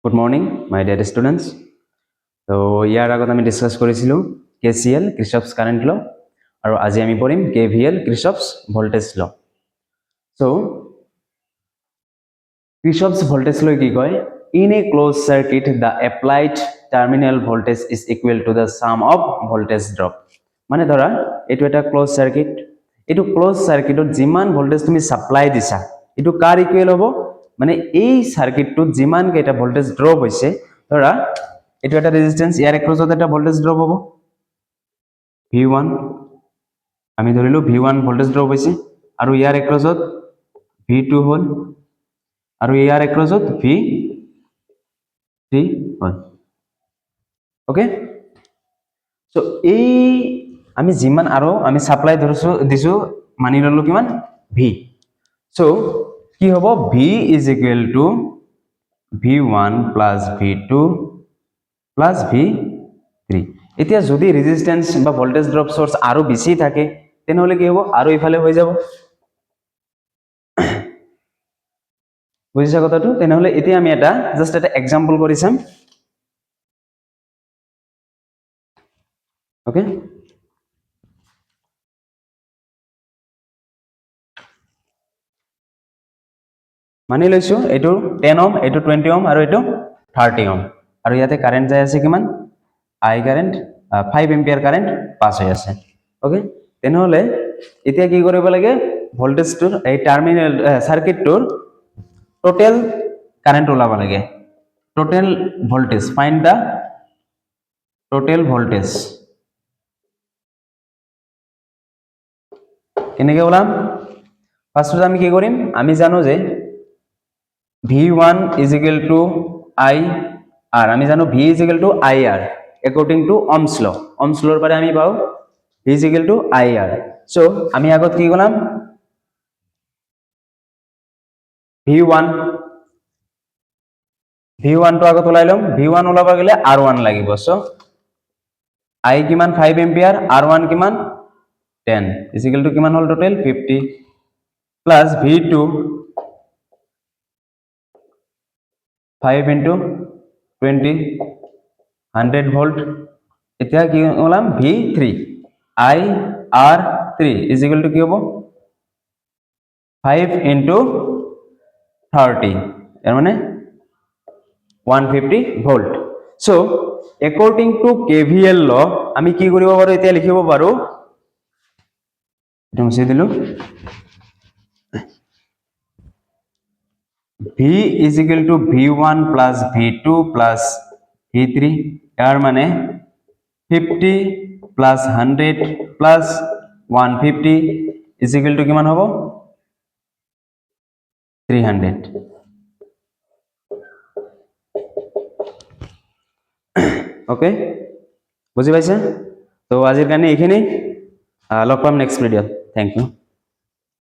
Good morning, my dear students. So, ইয়াৰ আগত আমি discuss কৰিছিলো KCL Kirchhoff's current law আৰু আজি আমি পঢ়িম KVL Kirchhoff's voltage law. So, Kirchhoff's voltage law কি কয়? In a closed circuit, the applied terminal voltage is equal to the sum of voltage drop. মানে ধৰা এটো এটা ক্লোজ সার্কিট, এটো ক্লোজ সার্কিটত যিমান ভোল্টেজ তুমি সাপ্লাই দিছা এটো কার ইকুয়াল হ'ব? মানে এই সার্কিটটোত যিমান কেটা ভোল্টেজ ড্রপ হৈছে ধৰা এটো এটা ৰেজিস্ট্যান্স ইয়াৰ এক্ৰসত এটা ভোল্টেজ ড্ৰপ হ'ব V1 আমি ধৰিলো V1 ভোল্টেজ ড্ৰপ হৈছে আৰু ইয়াৰ এক্ৰসত V2 হল আৰু ইয়াৰ এক্ৰসত V3 হল ওকে সো এই আমি যিমান আৰু আমি সাপ্লাই দিছো মানি ললো কিমান V সো কি হ'ব V is equal to V1 plus V2 plus V3 এতিয়া যদি রেজিস্ট্যান্স বা ভোল্টেজ ড্রপ সোর্স আরো বেশি থাকে তেনহলে কি হ'ব আরো ইফালে হৈ যাব বুজিছা কথাটো তেনহলে এতিয়া আমি এটা জাস্ট এটা एग्जांपल কৰি চাম ওকে মানি লৈছো এটো 10 ওহম এটো 20 ওহম আৰু এটো 30 ওহম আৰু ইয়াতে কাৰেন্ট যায় আছে কিমান I current 5 ampere current pass হৈ আছে ওকে তেনহলে এতিয়া কি কৰিব লাগে ভোল্টেজটোৰ এই টাৰ্মিনাল সাৰ্কিটটোৰ টোটাল কারেন্ট ওলাব লাগে টোটাল ভোল্টেজ ফাইন্ড দা টোটাল ভোল্টেজ কেনেকৈ ওলাম ফার্স্টত আমি কি কৰিম আমি জানো যে V1 is equal to IR আমি জানো V is equal to IR according to Ohm's law Ohm's law পরে আমি পাও V is equal to IR so আমি আগত কি করলাম V1 তো আগত ওলাইলাম V1 ওলাবা গেলে R1 লাগিব so I কিমান 5 এম্পিয়ার R1 কিমান 10 is equal to কিমান হল total 50 plus V2 5 into 20 100 volt এতিয়া কি ওলাম V3 IR3 is equal to কি হ'ব 5 into 30 এর মানে 150 volt so according to KVL law আমি কি কৰিব পাৰো এতিয়া লিখিব পাৰো এটা মুছে দিলো V is equal to V1 plus V2 plus V3 यार माने 50 plus 100 plus 150 is equal to किमान होबो 300 ओके বুঝি পাইছে তো আজিৰ কাৰণে এইখিনি লগ পাম নেক্সট ভিডিঅ' থ্যাংক ইউ